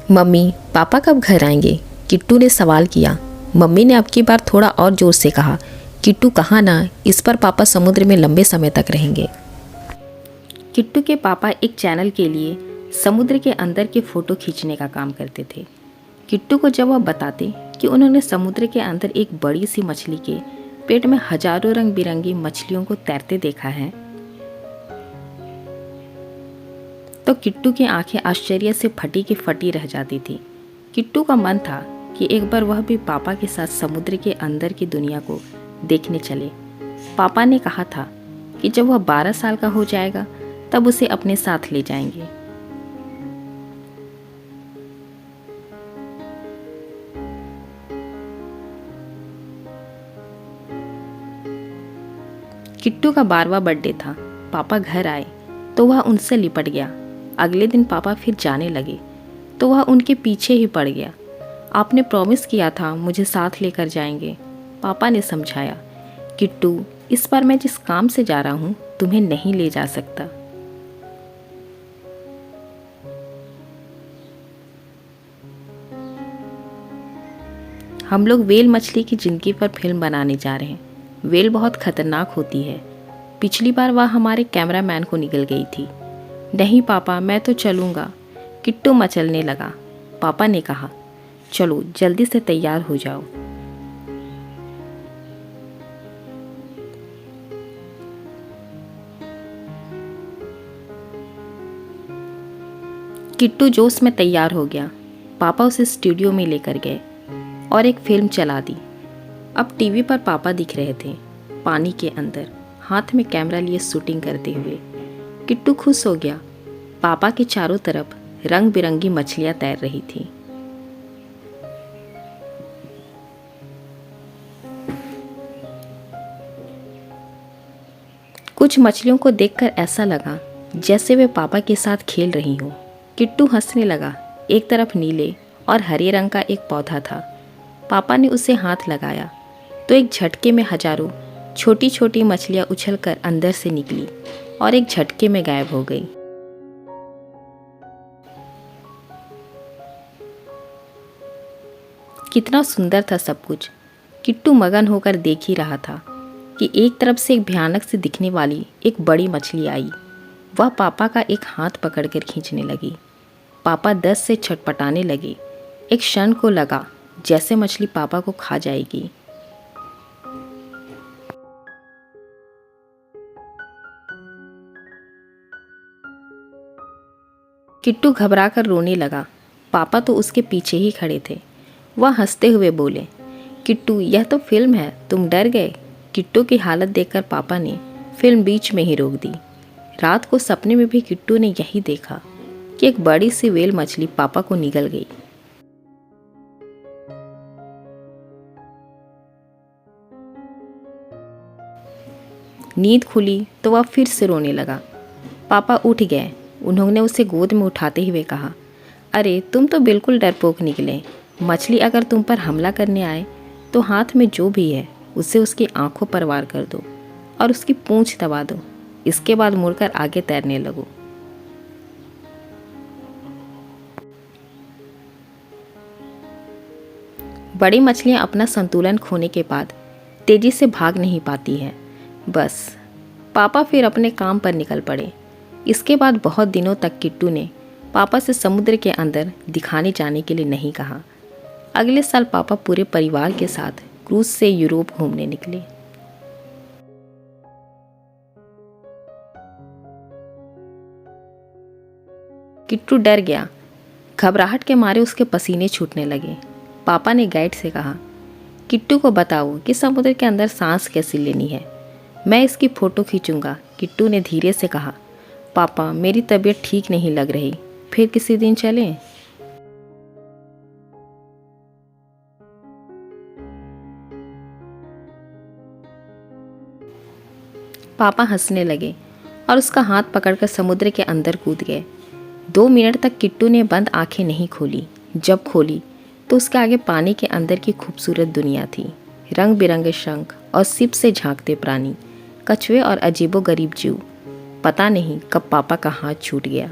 Mummy, पापा कब घर आएंगे? किट्टू ने सवाल किया। मम्मी ने अब की बार थोड़ा और जोर से कहा, किट्टू कहाँ ना, इस पर पापा समुद्र में लंबे समय तक रहेंगे। किट्टू के पापा एक चैनल के लिए समुद्र के अंदर के फ़ोटो खींचने का काम करते थे। किट्टू को जब वह बताते कि उन्होंने समुद्र के अंदर एक बड़ी सी मछली के पेट में हजारों रंग बिरंगी मछलियों को तैरते देखा है, तो किट्टू की आंखें आश्चर्य से फटी की फटी रह जाती थी। किट्टू का मन था कि एक बार वह भी पापा के साथ समुद्र के अंदर की दुनिया को देखने चले। पापा ने कहा था कि जब वह 12 साल का हो जाएगा तब उसे अपने साथ ले जाएंगे। किट्टू का 12वां बर्थडे था। पापा घर आए तो वह उनसे लिपट गया। अगले दिन पापा फिर जाने लगे तो वह उनके पीछे ही पड़ गया। आपने प्रॉमिस किया था मुझे साथ लेकर जाएंगे, पापा ने समझाया। किट्टू, इस बार मैं जिस काम से जा रहा हूँ तुम्हें नहीं ले जा सकता। हम लोग व्हेल मछली की जिंदगी पर फिल्म बनाने जा रहे हैं। व्हेल बहुत खतरनाक होती है। पिछली बार वह हमारे कैमरामैन को निगल गई थी। नहीं पापा, मैं तो चलूँगा। किट्टू मचलने लगा। पापा ने कहा, चलो जल्दी से तैयार हो जाओ। किट्टू जोश में तैयार हो गया। पापा उसे स्टूडियो में लेकर गए और एक फिल्म चला दी। अब टीवी पर पापा दिख रहे थे, पानी के अंदर हाथ में कैमरा लिए शूटिंग करते हुए। किट्टू खुश हो गया। पापा के चारों तरफ रंग बिरंगी मछलियां तैर रही थी। कुछ मछलियों को देखकर ऐसा लगा जैसे वे पापा के साथ खेल रही हों। किट्टू हंसने लगा। एक तरफ नीले और हरे रंग का एक पौधा था। पापा ने उसे हाथ लगाया तो एक झटके में हजारों छोटी छोटी मछलियां उछलकर अंदर से निकली और एक झटके में गायब हो गई। कितना सुंदर था सब कुछ। किट्टू मगन होकर देख ही रहा था कि एक तरफ से एक भयानक से दिखने वाली एक बड़ी मछली आई। वह पापा का एक हाथ पकड़कर खींचने लगी। पापा 10 से छटपटाने लगे। एक क्षण को लगा जैसे मछली पापा को खा जाएगी। किट्टू घबराकर रोने लगा। पापा तो उसके पीछे ही खड़े थे। वह हंसते हुए बोले, किट्टू, यह तो फिल्म है, तुम डर गए। किट्टू की हालत देखकर पापा ने फिल्म बीच में ही रोक दी। रात को सपने में भी किट्टू ने यही देखा कि एक बड़ी सी व्हेल मछली पापा को निगल गई। नींद खुली तो वह फिर से रोने लगा। पापा उठ गए। उन्होंने उसे गोद में उठाते हुए कहा, अरे तुम तो बिल्कुल डरपोक निकले। मछली अगर तुम पर हमला करने आए तो हाथ में जो भी है उसे उसकी आंखों पर वार कर दो और उसकी पूंछ दबा दो। इसके बाद मुड़कर आगे तैरने लगो। बड़ी मछलियां अपना संतुलन खोने के बाद तेजी से भाग नहीं पाती हैं। बस पापा फिर अपने काम पर निकल पड़े। इसके बाद बहुत दिनों तक किट्टू ने पापा से समुद्र के अंदर दिखाने जाने के लिए नहीं कहा। अगले साल पापा पूरे परिवार के साथ क्रूज से यूरोप घूमने निकले। किट्टू डर गया। घबराहट के मारे उसके पसीने छूटने लगे। पापा ने गाइड से कहा, किट्टू को बताओ कि समुद्र के अंदर सांस कैसे लेनी है। मैं इसकी फ़ोटो खींचूंगा। किट्टू ने धीरे से कहा, पापा मेरी तबीयत ठीक नहीं लग रही, फिर किसी दिन चलें। पापा हंसने लगे और उसका हाथ पकड़कर समुद्र के अंदर कूद गए। 2 मिनट तक किट्टू ने बंद आंखें नहीं खोली। जब खोली तो उसके आगे पानी के अंदर की खूबसूरत दुनिया थी। रंग बिरंगे शंख और सिप से झांकते प्राणी, कछुए और अजीबोगरीब जीव। पता नहीं कब पापा का हाथ छूट गया।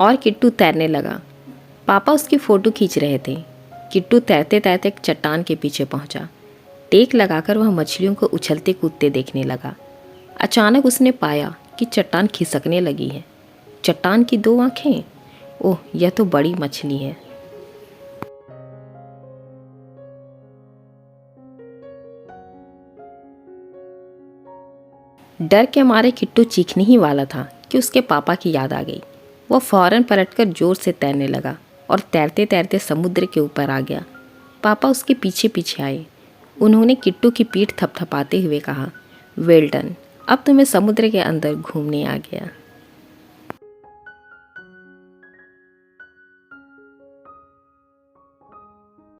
और किट्टू तैरने लगा। पापा उसकी फ़ोटो खींच रहे थे। किट्टू तैरते तैरते एक चट्टान के पीछे पहुंचा। टेक लगाकर वह मछलियों को उछलते कूदते देखने लगा। अचानक उसने पाया कि चट्टान खिसकने लगी है। चट्टान की 2 आँखें। ओह, यह तो बड़ी मछली है। डर के मारे किट्टू चीखने ही वाला था कि उसके पापा की याद आ गई। वह फौरन पलटकर जोर से तैरने लगा और तैरते तैरते समुद्र के ऊपर आ गया। पापा उसके पीछे पीछे आए। उन्होंने किट्टू की पीठ थपथपाते हुए कहा, वेल डन, अब तुम्हें समुद्र के अंदर घूमने आ गया।